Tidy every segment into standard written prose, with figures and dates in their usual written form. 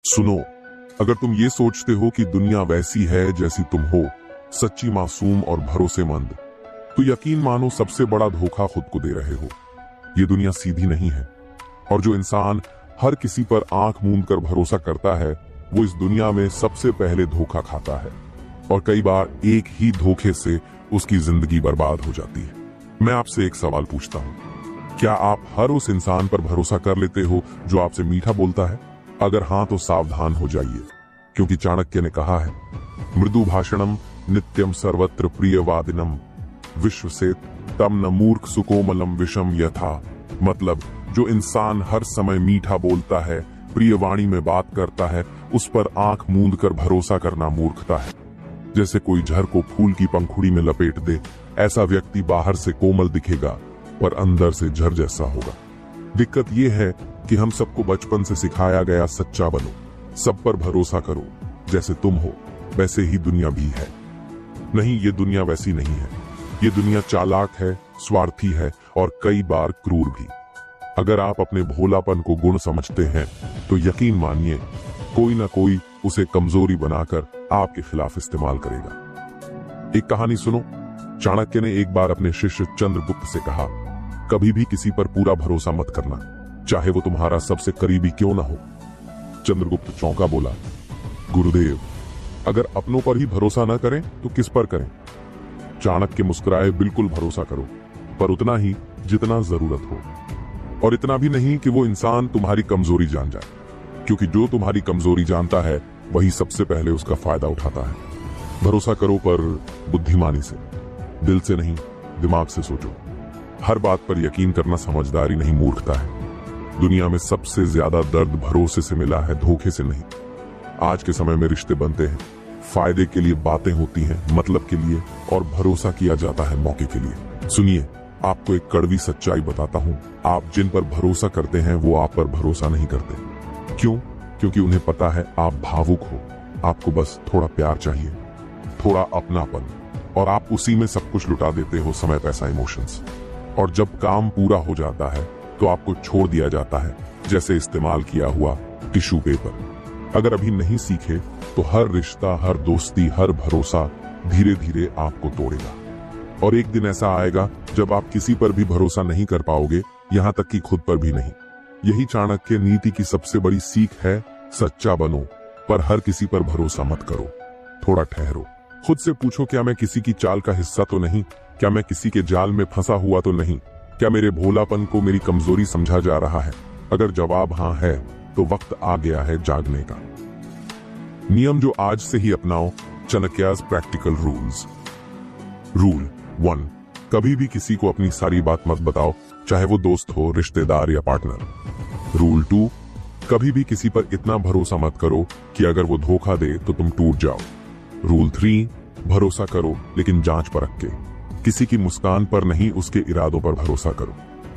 सुनो, अगर तुम ये सोचते हो कि दुनिया वैसी है जैसी तुम हो, सच्ची, मासूम और भरोसेमंद, तो यकीन मानो सबसे बड़ा धोखा खुद को दे रहे हो। ये दुनिया सीधी नहीं है, और जो इंसान हर किसी पर आंख मूंद कर भरोसा करता है, वो इस दुनिया में सबसे पहले धोखा खाता है। और कई बार एक ही धोखे से उसकी जिंदगी बर्बाद हो जाती है। मैं आपसे एक सवाल पूछता हूँ, क्या आप हर उस इंसान पर भरोसा कर लेते हो जो आपसे मीठा बोलता है? अगर हाँ, तो सावधान हो जाइए, क्योंकि चाणक्य ने कहा है, मृदु भाषणम नित्यम सर्वत्र प्रियवादिनम विश्व से तम न मूर्ख सुकोमलम विषम यथा। मतलब, जो इंसान हर समय मीठा बोलता है, प्रिय वाणी में बात करता है, उस पर आंख मूंद कर भरोसा करना मूर्खता है। जैसे कोई झर को फूल की पंखुड़ी में लपेट दे, ऐसा व्यक्ति बाहर से कोमल दिखेगा पर अंदर से झर जैसा होगा। दिक्कत यह है कि हम सबको बचपन से सिखाया गया सच्चा बनो, सब पर भरोसा करो, जैसे तुम हो वैसे ही दुनिया भी है। नहीं, ये दुनिया वैसी नहीं है। ये दुनिया चालाक है, स्वार्थी है और कई बार क्रूर भी। अगर आप अपने भोलापन को गुण समझते हैं, तो यकीन मानिए कोई ना कोई उसे कमजोरी बनाकर आपके खिलाफ इस्तेमाल करेगा। एक कहानी सुनो। चाणक्य ने एक बार अपने शिष्य चंद्रगुप्त से कहा, कभी भी किसी पर पूरा भरोसा मत करना, चाहे वो तुम्हारा सबसे करीबी क्यों ना हो। चंद्रगुप्त चौंका, बोला, गुरुदेव, अगर अपनों पर ही भरोसा न करें तो किस पर करें? चाणक्य मुस्कुराए, बिल्कुल भरोसा करो, पर उतना ही जितना जरूरत हो, और इतना भी नहीं कि वो इंसान तुम्हारी कमजोरी जान जाए, क्योंकि जो तुम्हारी कमजोरी जानता है वही सबसे पहले उसका फायदा उठाता है। भरोसा करो, पर बुद्धिमानी से, दिल से नहीं, दिमाग से सोचो। हर बात पर यकीन करना समझदारी नहीं, मूर्खता है। दुनिया में सबसे ज्यादा दर्द भरोसे से मिला है, धोखे से नहीं। आज के समय में रिश्ते बनते हैं, फायदे के लिए बातें होती हैं, मतलब के लिए, और भरोसा किया जाता है मौके के लिए। सुनिए, आपको एक कड़वी सच्चाई बताता हूँ, आप जिन पर भरोसा करते हैं वो आप पर भरोसा नहीं करते। क्यों? क्योंकि उन्हें पता है आप भावुक हो, आपको बस थोड़ा प्यार चाहिए, थोड़ा अपनापन, और आप उसी में सब कुछ लुटा देते हो, समय, पैसा, इमोशंस। और जब काम पूरा हो जाता है तो आपको छोड़ दिया जाता है, जैसे इस्तेमाल किया हुआ टिश्यू पेपर। अगर अभी नहीं सीखे तो हर रिश्ता, हर दोस्ती, हर भरोसा धीरे धीरे आपको तोड़ेगा। और एक दिन ऐसा आएगा जब आप किसी पर भी भरोसा नहीं कर पाओगे, यहाँ तक कि खुद पर भी नहीं। यही चाणक्य नीति की सबसे बड़ी सीख है, सच्चा बनो, पर हर किसी पर भरोसा मत करो। थोड़ा ठहरो, खुद से पूछो, क्या मैं किसी की चाल का हिस्सा तो नहीं? क्या मैं किसी के जाल में फंसा हुआ तो नहीं? क्या मेरे भोलापन को मेरी कमजोरी समझा जा रहा है? अगर जवाब हाँ है, तो वक्त आ गया है जागने का। नियम जो आज से ही अपनाओ, चाणक्य's प्रैक्टिकल रूल्स। रूल 1, कभी भी किसी को अपनी सारी बात मत बताओ, चाहे वो दोस्त हो, रिश्तेदार या पार्टनर। रूल 2, कभी भी किसी पर इतना भरोसा मत करो कि अगर वो धोखा दे तो तुम टूट जाओ। रूल 3, भरोसा करो लेकिन जांच परख के, किसी की मुस्कान पर नहीं, उसके इरादों पर भरोसा करो।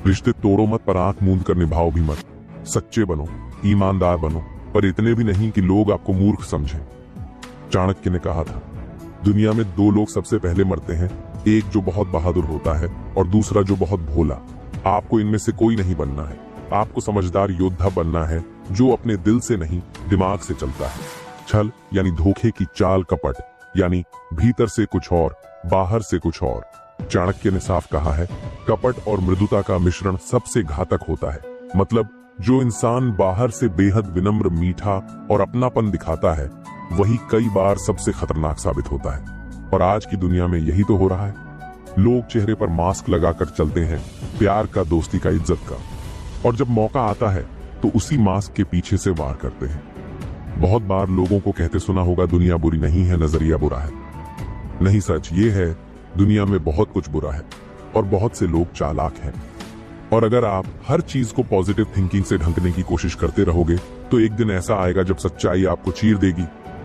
रिश्ते तोड़ो मत, पर आंख मूंद कर निभाओ भी मत। सच्चे बनो, ईमानदार बनो, पर इतने भी नहीं कि लोग आपको मूर्ख समझें। चाणक्य ने कहा था, दुनिया में 2 लोग सबसे पहले मरते हैं, एक जो बहुत बहादुर होता है और दूसरा जो बहुत भोला। आपको इनमें से कोई नहीं बनना है। आपको समझदार योद्धा बनना है, जो अपने दिल से नहीं, दिमाग से चलता है। छल यानी धोखे की चाल, कपट यानी भीतर से कुछ और, बाहर से कुछ और। चाणक्य ने साफ कहा है, कपट और मृदुता का मिश्रण सबसे घातक होता है। मतलब, जो इंसान बाहर से बेहद विनम्र, मीठा और अपनापन दिखाता है, वही कई बार सबसे खतरनाक साबित होता है। और आज की दुनिया में यही तो हो रहा है। लोग चेहरे पर मास्क लगाकर चलते हैं, प्यार का, दोस्ती का, इज्जत का, और जब मौका आता है तो उसी मास्क के पीछे से वार करते हैं। बहुत बार लोगों को कहते सुना होगा, दुनिया बुरी नहीं है, नजरिया बुरा है। नहीं, सच ये है, दुनिया में बहुत कुछ बुरा है और बहुत से लोग चालाक हैं। और अगर आप हर चीज को पॉजिटिव थिंकिंग से ढंकने की कोशिश करते रहोगे, तो एक दिन ऐसा आएगा जब सच्चाई आपको चीर देगी।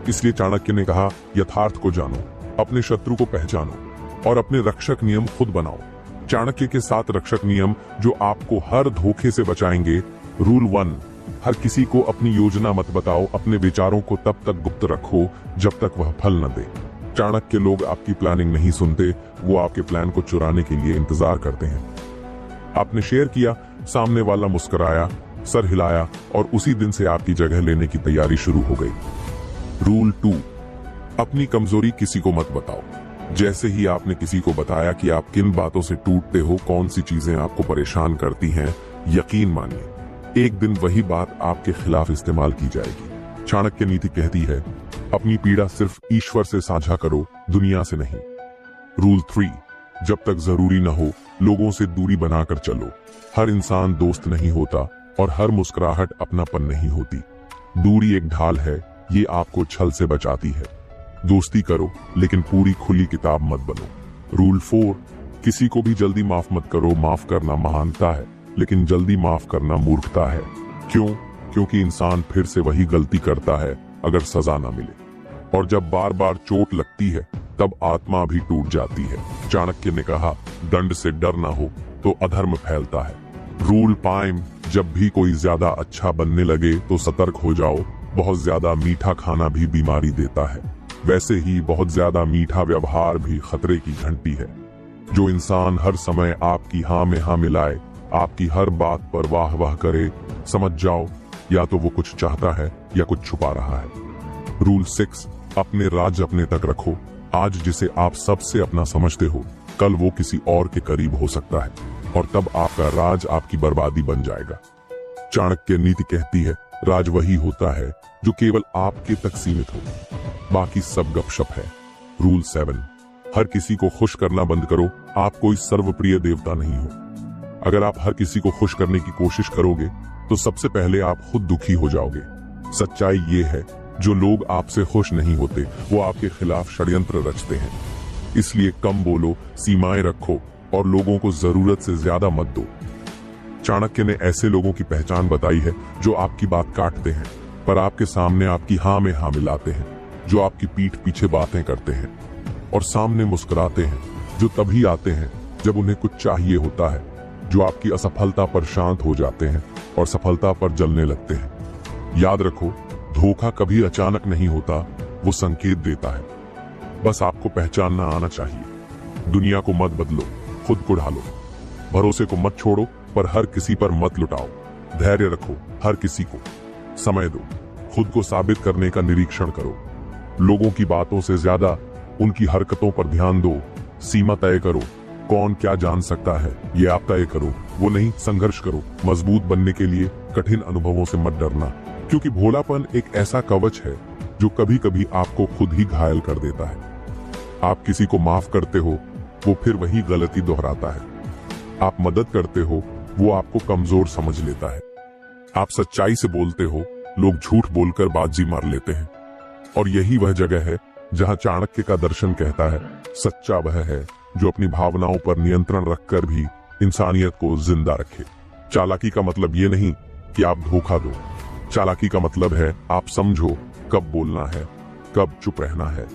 इसलिए चाणक्य ने कहा, यथार्थ को जानो, अपने शत्रु को पहचानो और अपने रक्षक नियम खुद बनाओ। चाणक्य के 7 रक्षक नियम जो आपको हर धोखे से बचाएंगे। रूल 1, हर किसी को अपनी योजना मत बताओ, अपने विचारों को तब तक गुप्त रखो जब तक वह फल न दे। चाणक्य लोग आपकी प्लानिंग नहीं सुनते, वो आपके प्लान को चुराने के लिए इंतजार करते हैं। आपने शेयर किया, सामने वाला मुस्कुराया, सर हिलाया और उसी दिन से आपकी जगह लेने की तैयारी शुरू हो गई। रूल 2, अपनी कमजोरी किसी को मत बताओ। जैसे ही आपने किसी को बताया कि आप किन बातों से टूटते हो, कौन सी चीजें आपको परेशान करती हैं, यकीन मानिए एक दिन वही बात आपके खिलाफ इस्तेमाल की जाएगी। चाणक्य नीति कहती है, अपनी पीड़ा सिर्फ ईश्वर से साझा करो, दुनिया से नहीं। रूल 3, जब तक जरूरी न हो लोगों से दूरी बनाकर चलो। हर इंसान दोस्त नहीं होता और हर मुस्कुराहट अपनापन नहीं होती। दूरी एक ढाल है, ये आपको छल से बचाती है। दोस्ती करो लेकिन पूरी खुली किताब मत बनो। रूल 4, किसी को भी जल्दी माफ मत करो। माफ करना महानता है लेकिन जल्दी माफ करना मूर्खता है। क्यों? क्योंकि इंसान फिर से वही गलती करता है अगर सजा ना मिले, और जब बार बार चोट लगती है तब आत्मा भी टूट जाती है। चाणक्य ने कहा, दंड से डर ना हो तो अधर्म फैलता है। रूल 5, जब भी कोई ज्यादा अच्छा बनने लगे तो सतर्क हो जाओ। बहुत ज्यादा मीठा खाना भी बीमारी देता है, वैसे ही बहुत ज्यादा मीठा व्यवहार भी खतरे की घंटी है। जो इंसान हर समय आपकी हाँ में हाँ मिलाए, आपकी हर बात पर वाह वाह करे, समझ जाओ या तो वो कुछ चाहता है या कुछ छुपा रहा है। रूल 6, अपने राज अपने तक रखो। आज जिसे आप सबसे अपना समझते हो, कल वो किसी और के करीब हो सकता है और तब आपका राज आपकी बर्बादी बन जाएगा। चाणक्य नीति कहती है, राज वही होता है जो केवल आपके तक सीमित हो, बाकी सब गपशप है। रूल 7, हर किसी को खुश करना बंद करो। आप कोई सर्वप्रिय देवता नहीं हो। अगर आप हर किसी को खुश करने की कोशिश करोगे तो सबसे पहले आप खुद दुखी हो जाओगे। सच्चाई ये है, जो लोग आपसे खुश नहीं होते वो आपके खिलाफ षड्यंत्र रचते हैं। इसलिए कम बोलो, सीमाएं रखो और लोगों को जरूरत से ज्यादा मत दो। चाणक्य ने ऐसे लोगों की पहचान बताई है जो आपकी बात काटते हैं पर आपके सामने आपकी हाँ में हाँ मिलाते हैं, जो आपकी पीठ पीछे बातें करते हैं और सामने मुस्कुराते हैं, जो तभी आते हैं जब उन्हें कुछ चाहिए होता है, जो आपकी असफलता पर शांत हो जाते हैं और सफलता पर जलने लगते हैं। याद रखो, धोखा कभी अचानक नहीं होता, वो संकेत देता है। बस आपको पहचानना आना चाहिए। दुनिया को मत बदलो, खुद को ढालो। भरोसे को मत छोड़ो पर हर किसी पर मत लुटाओ। धैर्य रखो, हर किसी को समय दो। खुद को साबित करने का निरीक्षण करो। लोगों की बातों से ज्यादा उनकी हरकतों पर ध्यान दो। सीमा तय करो, कौन क्या जान सकता है ये आप तय करो, वो नहीं। संघर्ष करो। मजबूत बनने के लिए कठिन अनुभवों से मत डरना, क्योंकि भोलापन एक ऐसा कवच है जो कभी कभी आपको खुद ही घायल कर देता है। आप किसी को माफ करते हो, वो फिर वही गलती दोहराता है। आप मदद करते हो, वो आपको कमजोर समझ लेता है। आप सच्चाई से बोलते हो, लोग झूठ बोलकर बाजी मार लेते हैं। और यही वह जगह है जहां चाणक्य का दर्शन कहता है, सच्चा वह है जो अपनी भावनाओं पर नियंत्रण रखकर भी इंसानियत को जिंदा रखे। चालाकी का मतलब ये नहीं कि आप धोखा दो। चालाकी का मतलब है आप समझो कब बोलना है, कब चुप रहना है,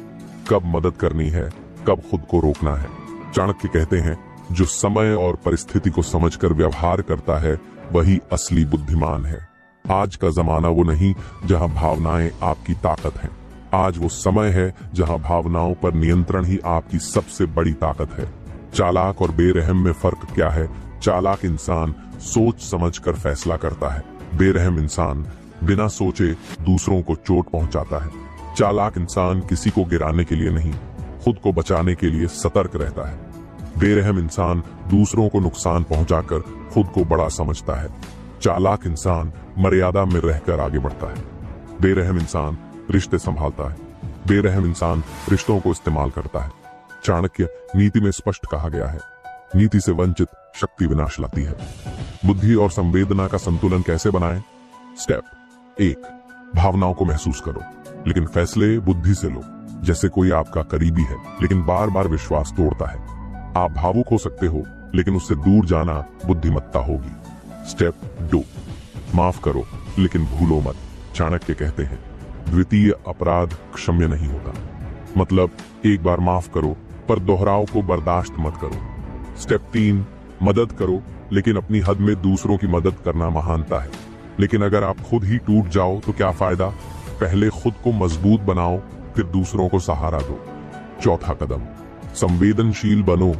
कब मदद करनी है, कब खुद को रोकना है। चाणक्य कहते हैं, जो समय और परिस्थिति को समझकर व्यवहार करता है वही असली बुद्धिमान है। आज का जमाना वो नहीं जहां भावनाएं आपकी ताकत हैं। आज वो समय है जहां भावनाओं पर नियंत्रण ही आपकी सबसे बड़ी ताकत है। चालाक और बेरहम में फर्क क्या है? चालाक इंसान सोच समझकर फैसला करता है, बेरहम इंसान बिना सोचे दूसरों को चोट पहुंचाता है। चालाक इंसान किसी को गिराने के लिए नहीं, खुद को बचाने के लिए सतर्क रहता है। बेरहम इंसान दूसरों को नुकसान पहुंचाकर खुद को बड़ा समझता है। चालाक इंसान मर्यादा में रहकर आगे बढ़ता है। बेरहम इंसान रिश्ते संभालता है, बेरहम इंसान रिश्तों को इस्तेमाल करता है। चाणक्य नीति में स्पष्ट कहा गया है, नीति से वंचित शक्ति विनाश लाती है। बुद्धि और संवेदना का संतुलन कैसे बनाएं? स्टेप 1, भावनाओं को महसूस करो लेकिन फैसले बुद्धि से लो। जैसे कोई आपका करीबी है लेकिन बार बार विश्वास तोड़ता है। आप भावुक हो सकते हो लेकिन उससे दूर जाना बुद्धिमत्ता होगी। स्टेप 2, माफ करो लेकिन भूलो मत। चाणक्य कहते हैं, द्वितीय अपराध क्षम्य नहीं होता। मतलब एक बार माफ करो पर दोहराव को बर्दाश्त मत करो। स्टेप 3, मदद करो लेकिन अपनी हद में दूसरों की मदद करना महानता है। लेकिन अगर आप खुद ही टूट जाओ तो क्या फायदा? पहले खुद को मजबूत बनाओ फिर दूसरों को सहारा दो। चौथा कदम, संवेदनशील बनो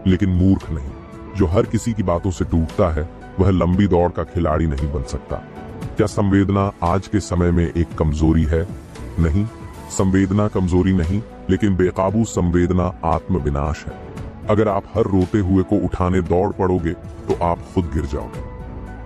लेकिन मूर्ख नहीं। जो हर किसी की बातों से टूटता है वह लंबी दौड़ का खिलाड़ी नहीं बन सकता। क्या संवेदना आज के समय में एक कमजोरी है? नहीं, संवेदना कमजोरी नहीं, लेकिन बेकाबू संवेदना आत्मविनाश है। अगर आप हर रोते हुए को उठाने दौड़ पड़ोगे तो आप खुद गिर जाओगे।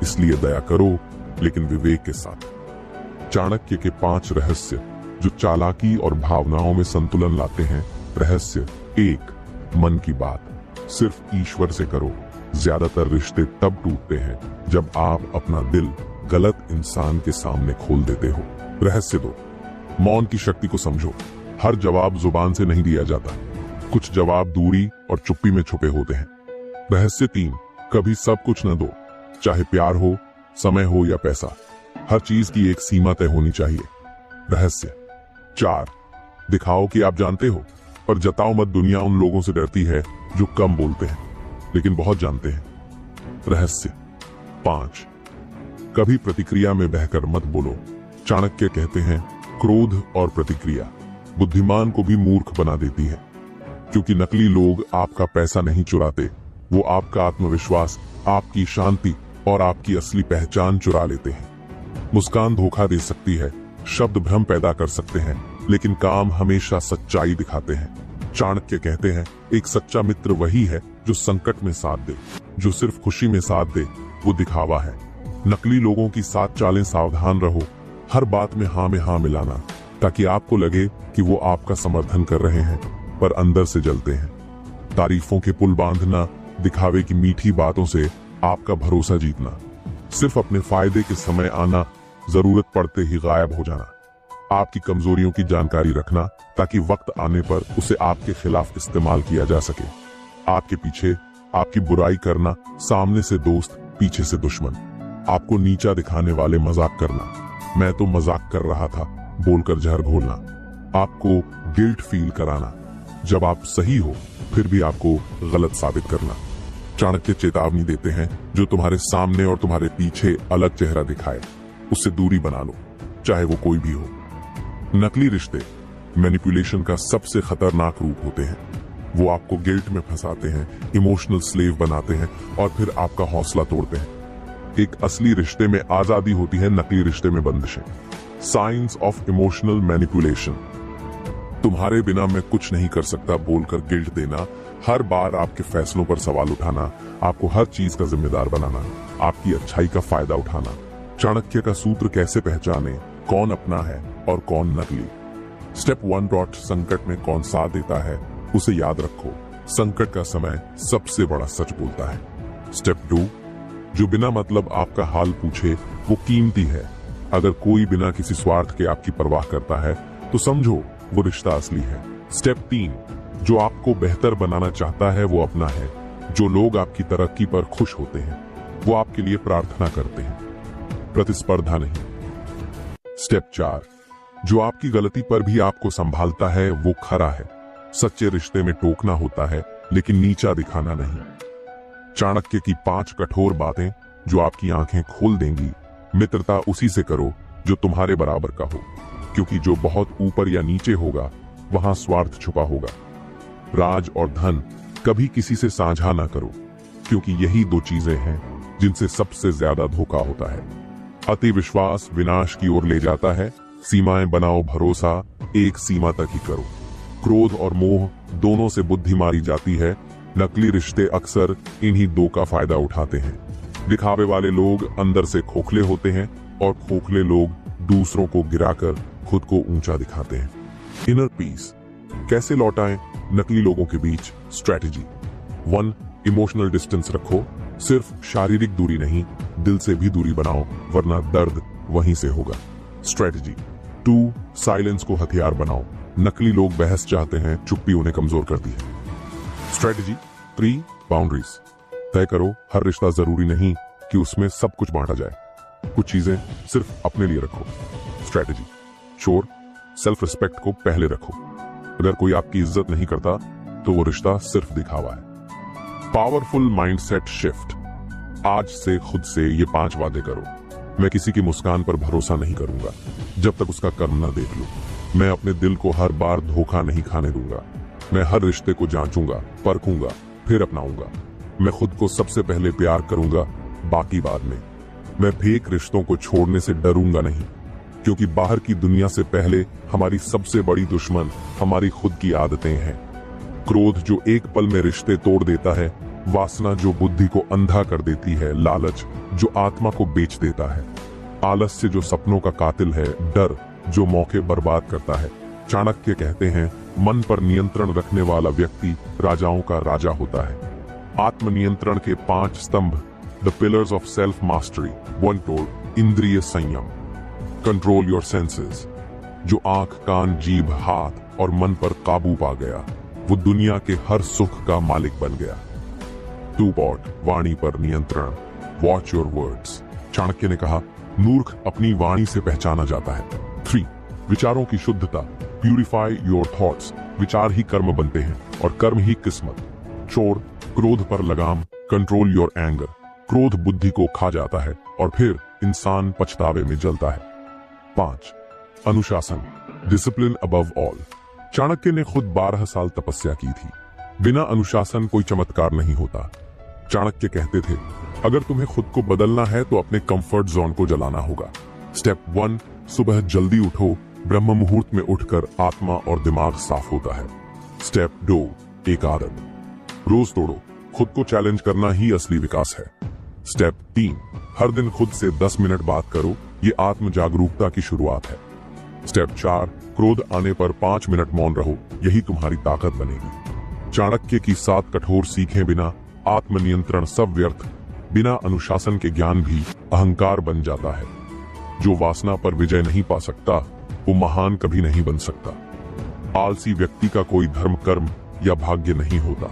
इसलिए दया करो, लेकिन विवेक के साथ। चाणक्य के 5 रहस्य जो चालाकी और भावनाओं में संतुलन लाते हैं। रहस्य 1, मन की बात सिर्फ ईश्वर से करो। ज्यादातर रिश्ते तब टूटते हैं जब आप अपना दिल गलत इंसान के सामने खोल देते हो। रहस्य 2, मौन की शक्ति को समझो। हर जवाब जुबान से नहीं दिया जाता, कुछ जवाब दूरी और चुप्पी में छुपे होते हैं। रहस्य 3, कभी सब कुछ न दो, चाहे प्यार हो, समय हो या पैसा। हर चीज की एक सीमा तय होनी चाहिए। रहस्य 4, दिखाओ कि आप जानते हो, पर जताओ मत। दुनिया उन लोगों से डरती है जो कम बोलते हैं लेकिन बहुत जानते हैं। रहस्य 5, कभी प्रतिक्रिया में बहकर मत बोलो। चाणक्य कहते हैं, क्रोध और प्रतिक्रिया बुद्धिमान को भी मूर्ख बना देती है, क्योंकि नकली लोग आपका पैसा नहीं चुराते, वो आपका आत्मविश्वास, आपकी शांति और आपकी असली पहचान चुरा लेते हैं। मुस्कान धोखा दे सकती है, शब्द भ्रम पैदा कर सकते हैं, लेकिन काम हमेशा सच्चाई दिखाते हैं। चाणक्य कहते हैं, एक सच्चा मित्र वही है जो संकट में साथ दे, जो सिर्फ खुशी में साथ दे वो दिखावा है। नकली लोगों की साथ चालें सावधान रहो, हर बात में हाँ मिलाना, ताकि आपको लगे कि वो आपका समर्थन कर रहे हैं, पर अंदर से जलते हैं। तारीफों के पुल बांधना, दिखावे की मीठी बातों से आपका भरोसा जीतना, सिर्फ अपने फायदे के समय आना, जरूरत पड़ते ही गायब हो जाना। आपकी कमजोरियों की जानकारी रखना, ताकि वक्त आने पर उसे आपके खिलाफ इस्तेमाल किया जा सके। आपके पीछे आपकी बुराई करना, सामने से दोस्त, पीछे से दुश्मन। आपको नीचा दिखाने वाले मजाक करना, मैं तो मजाक कर रहा था बोलकर जहर घोलना। आपको गिल्ट फील कराना, जब आप सही हो फिर भी आपको गलत साबित करना। चाणक्य चेतावनी देते हैं, जो तुम्हारे सामने और तुम्हारे पीछे अलग चेहरा दिखाए उससे दूरी बना लो, चाहे वो कोई भी हो। नकली रिश्ते मैनिपुलेशन का सबसे खतरनाक रूप होते हैं। वो आपको गिल्ट में फंसाते हैं, इमोशनल स्लेव बनाते हैं और फिर आपका हौसला तोड़ते हैं। एक असली रिश्ते में आजादी होती है, नकली रिश्ते में बंदिशें। साइंस ऑफ इमोशनल मैनिपुलेशन, तुम्हारे बिना मैं कुछ नहीं कर सकता बोलकर गिल्ट देना, हर बार आपके फैसलों पर सवाल उठाना, आपको हर चीज का जिम्मेदार बनाना, आपकी अच्छाई का फायदा उठाना। चाणक्य का सूत्र कैसे पहचाने कौन अपना है और कौन नकली। स्टेप 1, संकट में कौन साथ देता है उसे याद रखो, संकट का समय सबसे बड़ा सच बोलता है। स्टेप 2, जो बिना मतलब आपका हाल पूछे वो कीमती है। अगर कोई बिना किसी स्वार्थ के आपकी परवाह करता है तो समझो वो रिश्ता असली है। स्टेप 3, जो आपको बेहतर बनाना चाहता है वो अपना है। जो लोग आपकी तरक्की पर खुश होते हैं वो आपके लिए प्रार्थना करते हैं, प्रतिस्पर्धा नहीं। स्टेप 4, जो आपकी गलती पर भी आपको संभालता है वो खरा है। सच्चे रिश्ते में टोकना होता है, लेकिन नीचा दिखाना नहीं। चाणक्य की 5 कठोर बातें जो आपकी आंखें खोल देंगी। मित्रता उसी से करो जो तुम्हारे बराबर का हो, क्योंकि जो बहुत ऊपर या नीचे होगा वहां स्वार्थ छुपा होगा। राज और धन कभी किसी से साझा ना करो, क्योंकि यही 2 चीजें हैं जिनसे सबसे ज्यादा धोखा होता है। अति विश्वास विनाश की ओर ले जाता है। सीमाएं बनाओ, भरोसा एक सीमा तक ही करो। क्रोध और मोह दोनों से बुद्धि मारी जाती है। नकली रिश्ते अक्सर इन्हीं 2 का फायदा उठाते हैं। दिखावे वाले लोग अंदर से खोखले होते हैं और खोखले लोग दूसरों को गिराकर खुद को ऊंचा दिखाते हैं। इनर पीस कैसे लौटाएं नकली लोगों के बीच। स्ट्रेटजी 1, इमोशनल डिस्टेंस रखो। सिर्फ शारीरिक दूरी नहीं, दिल से भी दूरी बनाओ, वरना दर्द वहीं से होगा। स्ट्रेटजी 2, साइलेंस को हथियार बनाओ। नकली लोग बहस चाहते हैं, चुप्पी उन्हें कमजोर करती है। स्ट्रेटजी 3, बाउंड्रीज तय करो। हर रिश्ता जरूरी नहीं कि उसमें सब कुछ बांटा जाए, कुछ चीजें सिर्फ अपने लिए रखो। स्ट्रेटजी 4, सेल्फ रिस्पेक्ट को पहले रखो। अगर कोई आपकी इज्जत नहीं करता तो वो रिश्ता सिर्फ दिखावा है। पावरफुल माइंडसेट शिफ्ट, आज से खुद से ये 5 वादे करो। मैं किसी की मुस्कान पर भरोसा नहीं करूंगा जब तक उसका कर्म न देख लूं। मैं अपने दिल को हर बार धोखा नहीं खाने दूंगा। मैं हर रिश्ते को जांचूंगा, परखूंगा, फिर अपनाऊंगा। मैं खुद को सबसे पहले प्यार करूंगा, बाकी बाद में। मैं फेक रिश्तों को छोड़ने से डरूंगा नहीं, क्योंकि बाहर की दुनिया से पहले हमारी सबसे बड़ी दुश्मन हमारी खुद की आदतें हैं। क्रोध जो एक पल में रिश्ते तोड़ देता है, वासना जो बुद्धि को अंधा कर देती है, लालच जो आत्मा को बेच देता है, आलस्य जो सपनों का कातिल है, डर जो मौके बर्बाद करता है। चाणक्य कहते हैं, मन पर नियंत्रण रखने वाला व्यक्ति राजाओं का राजा होता है। आत्मनियंत्रण के 5 स्तंभ, the pillars of self mastery. 1 इंद्रिय संयम, कंट्रोल योर सेंसेस। जो आंख, कान, जीभ, हाथ और मन पर काबू पा गया, वो दुनिया के हर सुख का मालिक बन गया। 2 वाणी पर नियंत्रण, वॉच योर वर्ड्स। चाणक्य ने कहा, मूर्ख अपनी वाणी से पहचाना जाता है। 3 विचारों की शुद्धता, प्यूरिफाई योर थॉट्स। विचार ही कर्म बनते हैं और कर्म ही किस्मत। 4 क्रोध पर लगाम, कंट्रोल योर एंगर। क्रोध बुद्धि को खा जाता है और फिर इंसान पछतावे में जलता है। 5 अनुशासन, डिसिप्लिन अबव ऑल। चाणक्य ने खुद 12 साल तपस्या की थी। बिना अनुशासन कोई चमत्कार नहीं होता। चाणक्य कहते थे, अगर तुम्हें खुद को बदलना है तो अपने कंफर्ट जोन को जलाना होगा। स्टेप 1 सुबह जल्दी उठो। ब्रह्म मुहूर्त में उठकर आत्मा और दिमाग साफ होता है। स्टेप 2 एक आदत, रोज तोड़ो। खुद को चैलेंज करना ही असली विकास है। स्टेप 3 हर दिन खुद से 10 मिनट बात करो। ये आत्म जागरूकता की शुरुआत है। स्टेप 4 क्रोध आने पर 5 मिनट मौन रहो, यही तुम्हारी ताकत बनेगी। चाणक्य की 7 कठोर सीखें बिना आत्मनियंत्रण सब व्यर्थ। बिना अनुशासन के ज्ञान भी अहंकार बन जाता है। जो वासना पर विजय नहीं पा सकता, वो महान कभी नहीं बन सकता। आलसी व्यक्ति का कोई धर्म, कर्म या भाग्य नहीं होता।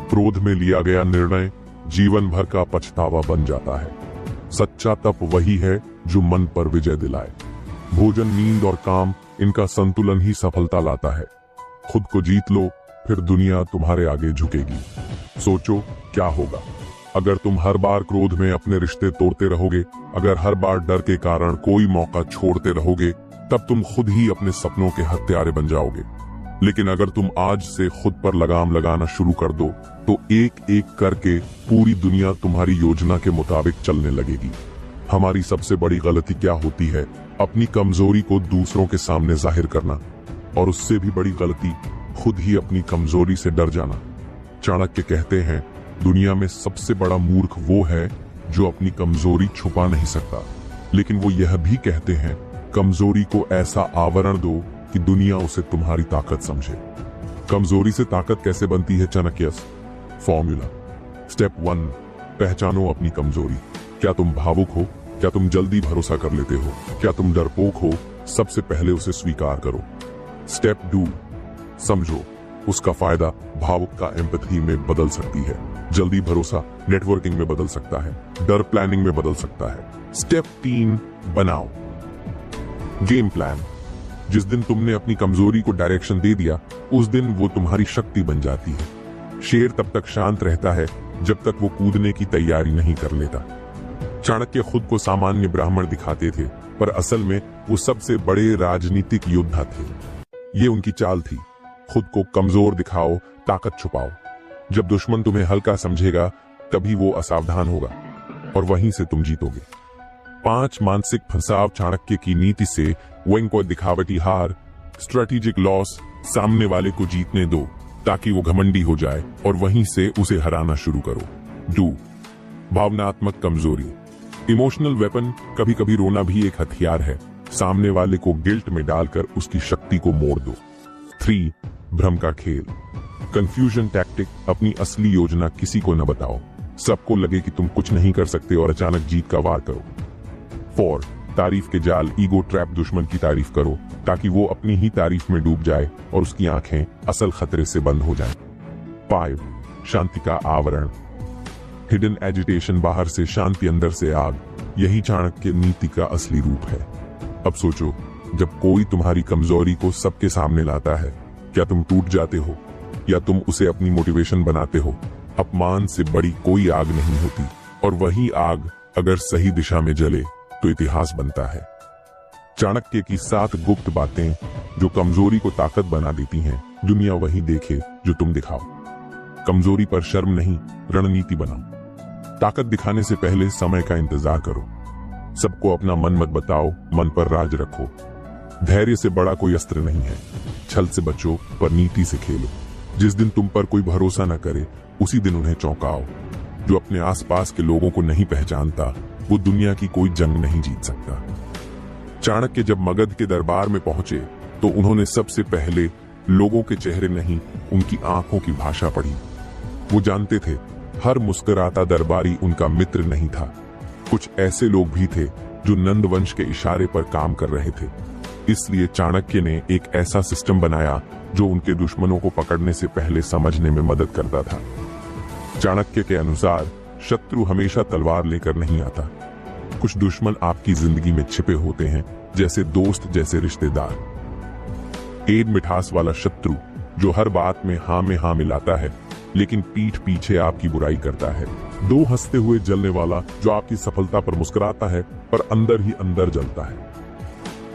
क्रोध में लिया गया निर्णय जीवन भर का पछतावा बन जाता है। सच्चा तप वही है जो मन पर विजय दिलाए। भोजन, नींद और काम, इनका संतुलन ही सफलता लाता है। खुद को जीत लो, फिर दुनिया तुम्हारे आगे झुकेगी। सोचो क्या होगा अगर तुम हर बार क्रोध में अपने रिश्ते तोड़ते रहोगे, अगर हर बार डर के कारण कोई मौका छोड़ते रहोगे, तब तुम खुद ही अपने सपनों के हत्यारे बन जाओगे। लेकिन अगर तुम आज से खुद पर लगाम लगाना शुरू कर दो, तो एक एक करके पूरी दुनिया तुम्हारी योजना के मुताबिक चलने लगेगी। हमारी सबसे बड़ी गलती क्या होती है? अपनी कमजोरी को दूसरों के सामने जाहिर करना, और उससे भी बड़ी गलती खुद ही अपनी कमजोरी से डर जाना। चाणक्य कहते हैं, दुनिया में सबसे बड़ा मूर्ख वो है जो अपनी कमजोरी छुपा नहीं सकता। लेकिन वो यह भी कहते हैं, कमजोरी को ऐसा आवरण दो कि दुनिया उसे तुम्हारी ताकत समझे। कमजोरी से ताकत कैसे बनती है? चाणक्यस फॉर्मूला। स्टेप 1 पहचानो अपनी कमजोरी। क्या तुम भावुक हो? क्या तुम जल्दी भरोसा कर लेते हो? क्या तुम डरपोक हो? सबसे पहले उसे स्वीकार करो। स्टेप 2 समझो उसका फायदा। भावुक का एम्पैथी में बदल सकती है, जल्दी भरोसा नेटवर्किंग में बदल सकता है, डर प्लानिंग में बदल सकता है। स्टेप 3 बनाओ गेम प्लान। जिस दिन तुमने अपनी कमजोरी को डायरेक्शन दे दिया, उस दिन वो तुम्हारी शक्ति बन जाती है। शेर तब तक शांत रहता है जब तक वो कूदने की तैयारी नहीं कर लेता। चाणक्य खुद को सामान्य ब्राह्मण दिखाते थे, पर असल में वो सबसे बड़े राजनीतिक योद्धा थे। ये उनकी चाल थी, खुद को कमजोर दिखाओ, ताकत छुपाओ। जब दुश्मन तुम्हें हल्का समझेगा, तभी वो असावधान होगा और वहीं से तुम जीतोगे। 5 मानसिक फंसाव चाणक्य की नीति से। विंग को दिखावटी हार, स्ट्रेटेजिक लॉस। सामने वाले को जीतने दो ताकि वो घमंडी हो जाए और वहीं से उसे हराना शुरू करो। 2 भावनात्मक कमजोरी, इमोशनल वेपन। कभी कभी रोना भी एक हथियार है। सामने वाले को गिल्ट में डालकर उसकी शक्ति को मोड़ दो। 3 भ्रम का खेल, कंफ्यूजन टैक्टिक। अपनी असली योजना किसी को न बताओ, सबको लगे कि तुम कुछ नहीं कर सकते और अचानक जीत का वार करो। 4 तारीफ के जाल, ईगो ट्रैप। दुश्मन की तारीफ करो ताकि वो अपनी ही तारीफ में डूब जाए और उसकी आंखें असल खतरे से बंद हो जाएं। 5 शांति का आवरण, हिडन एजिटेशन। बाहर से शांति, अंदर से आग। यही चाणक्य नीति का असली रूप है। अब सोचो, जब कोई तुम्हारी कमजोरी को सबके सामने लाता है, क्या तुम टूट जाते हो या तुम उसे अपनी मोटिवेशन बनाते हो? अपमान से बड़ी कोई आग नहीं होती, और वही आग अगर सही दिशा में जले तो इतिहास बनता है। चाणक्य की 7 गुप्त बातें जो कमजोरी को ताकत बना देती हैं। दुनिया वही देखे जो तुम दिखाओ। कमजोरी पर शर्म नहीं, रणनीति बनाओ। ताकत दिखाने से पहले समय का इंतजार करो। सबको अपना मन मत बताओ, मन पर राज रखो। धैर्य से बड़ा कोई अस्त्र नहीं है। छल से बचो पर नीति से खेलो। जिस दिन तुम पर कोई भरोसा न करे उसी दिन उन्हें चौंकाओ। जो अपने आसपास के लोगों को नहीं पहचानता वो दुनिया की कोई जंग नहीं जीत सकता। चाणक्य जब मगध के दरबार में पहुंचे तो उन्होंने सबसे पहले लोगों के चेहरे नहीं, उनकी आंखों की भाषा पढ़ी। वो जानते थे हर मुस्कुराता दरबारी उनका मित्र नहीं था। कुछ ऐसे लोग भी थे जो नंद वंश के इशारे पर काम कर रहे थे। इसलिए चाणक्य ने एक ऐसा सिस्टम बनाया जो उनके दुश्मनों को पकड़ने से पहले समझने में मदद करता था। चाणक्य के अनुसार शत्रु हमेशा तलवार लेकर नहीं आता। कुछ दुश्मन आपकी जिंदगी में छिपे होते हैं, जैसे दोस्त, जैसे रिश्तेदार। एक मिठास वाला शत्रु जो हर बात में हाँ मिलाता है लेकिन पीठ पीछे आपकी बुराई करता है। दो हंसते हुए जलने वाला जो आपकी सफलता पर मुस्कुराता है पर अंदर ही अंदर जलता है।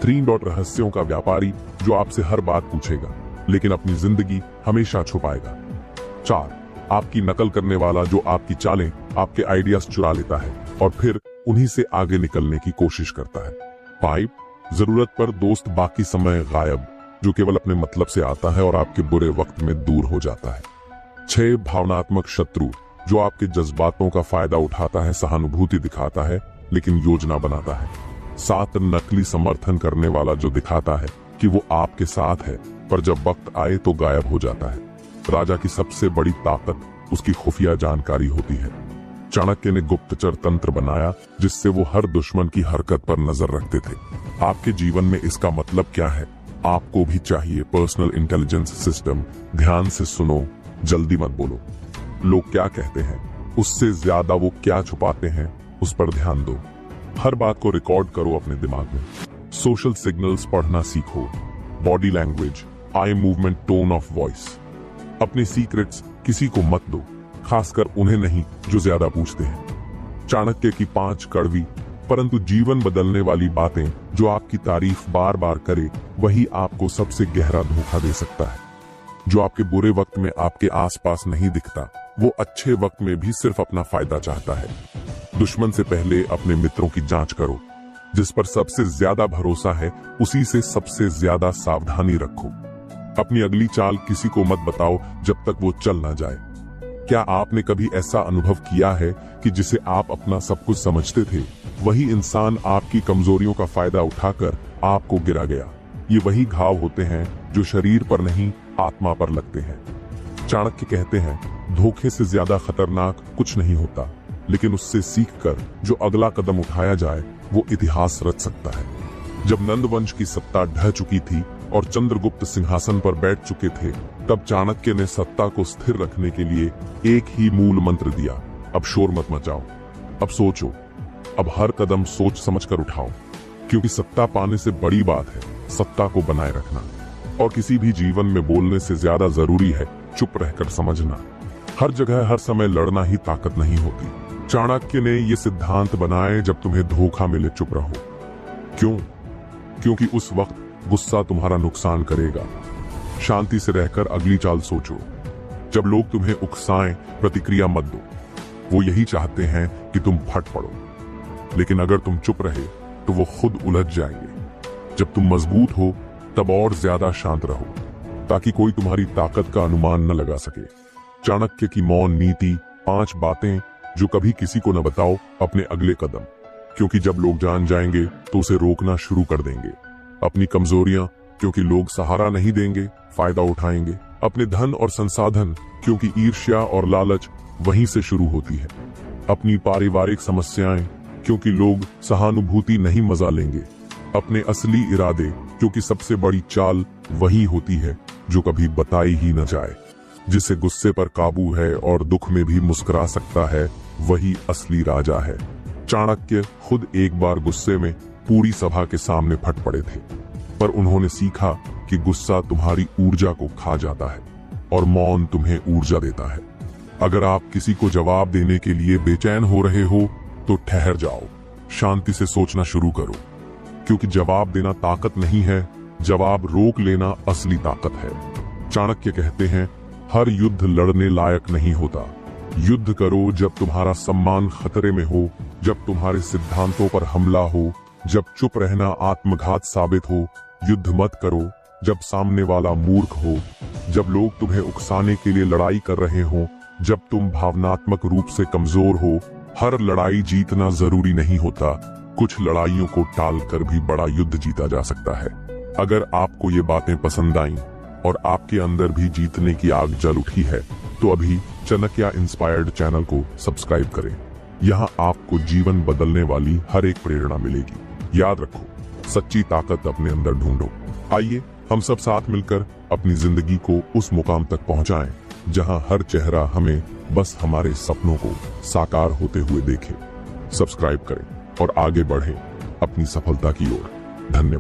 3 डॉट रहस्यों का व्यापारी जो आपसे हर बात पूछेगा लेकिन अपनी जिंदगी हमेशा छुपाएगा। 4 आपकी नकल करने वाला जो आपकी चालें, आपके आइडियाज चुरा लेता है और फिर उन्हीं से आगे निकलने की कोशिश करता है। 5 जरूरत पर दोस्त, बाकी समय गायब, जो केवल अपने मतलब से आता है और आपके बुरे वक्त में दूर हो जाता है। 6 भावनात्मक शत्रु जो आपके जज्बातों का फायदा उठाता है, सहानुभूति दिखाता है लेकिन योजना बनाता है। 7 नकली समर्थन करने वाला जो दिखाता है कि वो आपके साथ है पर जब वक्त आए तो गायब हो जाता है। राजा की सबसे बड़ी ताकत उसकी खुफिया जानकारी होती है। चाणक्य ने गुप्तचर तंत्र बनाया जिससे वो हर दुश्मन की हरकत पर नजर रखते थे। आपके जीवन में इसका मतलब क्या है? आपको भी चाहिए पर्सनल इंटेलिजेंस सिस्टम। ध्यान से सुनो, जल्दी मत बोलो। लोग क्या कहते हैं उससे ज्यादा वो क्या छुपाते हैं उस पर ध्यान दो। हर बात को रिकॉर्ड करो अपने दिमाग में। सोशल सिग्नल्स पढ़ना सीखो। Body language, eye movement, tone of voice. अपने सीक्रेट्स किसी को मत दो, खासकर उन्हें नहीं जो ज्यादा पूछते हैं। चाणक्य की 5 कड़वी परंतु जीवन बदलने वाली बातें जो आपकी तारीफ बार बार करे वही आपको सबसे गहरा धोखा दे सकता है। जो आपके बुरे वक्त में आपके आसपास नहीं दिखता वो अच्छे वक्त में भी सिर्फ अपना फायदा चाहता है। दुश्मन से पहले अपने मित्रों की जांच करो। जिस पर सबसे ज्यादा भरोसा है उसी से सबसे ज्यादा सावधानी रखो। अपनी अगली चाल किसी को मत बताओ जब तक वो चल ना जाए। क्या आपने कभी ऐसा अनुभव किया है कि जिसे आप अपना सब कुछ समझते थे वही इंसान आपकी कमजोरियों का फायदा उठाकर आपको गिरा गया? ये वही घाव होते हैं जो शरीर पर नहीं आत्मा पर लगते हैं। चाणक्य कहते हैं धोखे से ज्यादा खतरनाक कुछ नहीं होता, लेकिन उससे सीखकर जो अगला कदम उठाया जाए वो इतिहास रच सकता है। जब नंद वंश की सत्ता ढह चुकी थी और चंद्रगुप्त सिंहासन पर बैठ चुके थे तब चाणक्य ने सत्ता को स्थिर रखने के लिए एक ही मूल मंत्र दिया, अब शोर मत मचाओ, अब सोचो, अब हर कदम सोच समझकर उठाओ, क्योंकि सत्ता पाने से बड़ी बात है सत्ता को बनाए रखना। और किसी भी जीवन में बोलने से ज्यादा जरूरी है चुप रहकर समझना। हर जगह हर समय लड़ना ही ताकत नहीं होती। चाणक्य ने ये सिद्धांत बनाए जब तुम्हें धोखा मिले चुप रहो। क्यों? क्योंकि उस वक्त गुस्सा तुम्हारा नुकसान करेगा। शांति से रहकर अगली चाल सोचो। जब लोग तुम्हें उकसाएं प्रतिक्रिया मत दो, वो यही चाहते हैं कि तुम फट पड़ो। लेकिन अगर तुम चुप रहे तो वो खुद उलझ जाएंगे। जब तुम मजबूत हो तब और ज्यादा शांत रहो ताकि कोई तुम्हारी ताकत का अनुमान न लगा सके। चाणक्य की मौन नीति, 5 बातें जो कभी किसी को न बताओ अपने अगले कदम, क्योंकि जब लोग जान जाएंगे तो उसे रोकना शुरू कर देंगे। अपनी कमजोरियां, क्योंकि लोग सहारा नहीं देंगे फायदा उठाएंगे। अपने धन और संसाधन, क्योंकि ईर्ष्या और लालच वहीं से शुरू होती है। अपनी पारिवारिक समस्याएं, क्योंकि लोग सहानुभूति नहीं मजा लेंगे। अपने असली इरादे, क्योंकि सबसे बड़ी चाल वही होती है जो कभी बताई ही न जाए। जिसे गुस्से पर काबू है और दुख में भी मुस्कुरा सकता है वही असली राजा है। चाणक्य खुद एक बार गुस्से में पूरी सभा के सामने फट पड़े थे, पर उन्होंने सीखा कि गुस्सा तुम्हारी ऊर्जा को खा जाता है और मौन तुम्हें ऊर्जा देता है। अगर आप किसी को जवाब देने के लिए बेचैन हो रहे हो तो ठहर जाओ, शांति से सोचना शुरू करो, क्योंकि जवाब देना ताकत नहीं है, जवाब रोक लेना असली ताकत है। चाणक्य कहते हैं हर युद्ध लड़ने लायक नहीं होता, युद्ध करो जब तुम्हारा सम्मान खतरे में हो, जब तुम्हारे सिद्धांतों पर हमला हो, जब चुप रहना आत्मघात साबित हो। युद्ध मत करो जब सामने वाला मूर्ख हो, जब लोग तुम्हें उकसाने के लिए लड़ाई कर रहे हो, जब तुम भावनात्मक रूप से कमजोर हो। हर लड़ाई जीतना जरूरी नहीं होता, कुछ लड़ाइयों को टालकर भी बड़ा युद्ध जीता जा सकता है। अगर आपको ये बातें पसंद आईं और आपके अंदर भी जीतने की आग जल उठी है तो अभी चाणक्य इंस्पायर्ड चैनल को सब्सक्राइब करें। यहाँ आपको जीवन बदलने वाली हर एक प्रेरणा मिलेगी। याद रखो, सच्ची ताकत अपने अंदर ढूंढो। आइए हम सब साथ मिलकर अपनी जिंदगी को उस मुकाम तक पहुंचाएं जहां हर चेहरा हमें बस हमारे सपनों को साकार होते हुए देखे। सब्सक्राइब करें और आगे बढ़ें अपनी सफलता की ओर। धन्यवाद।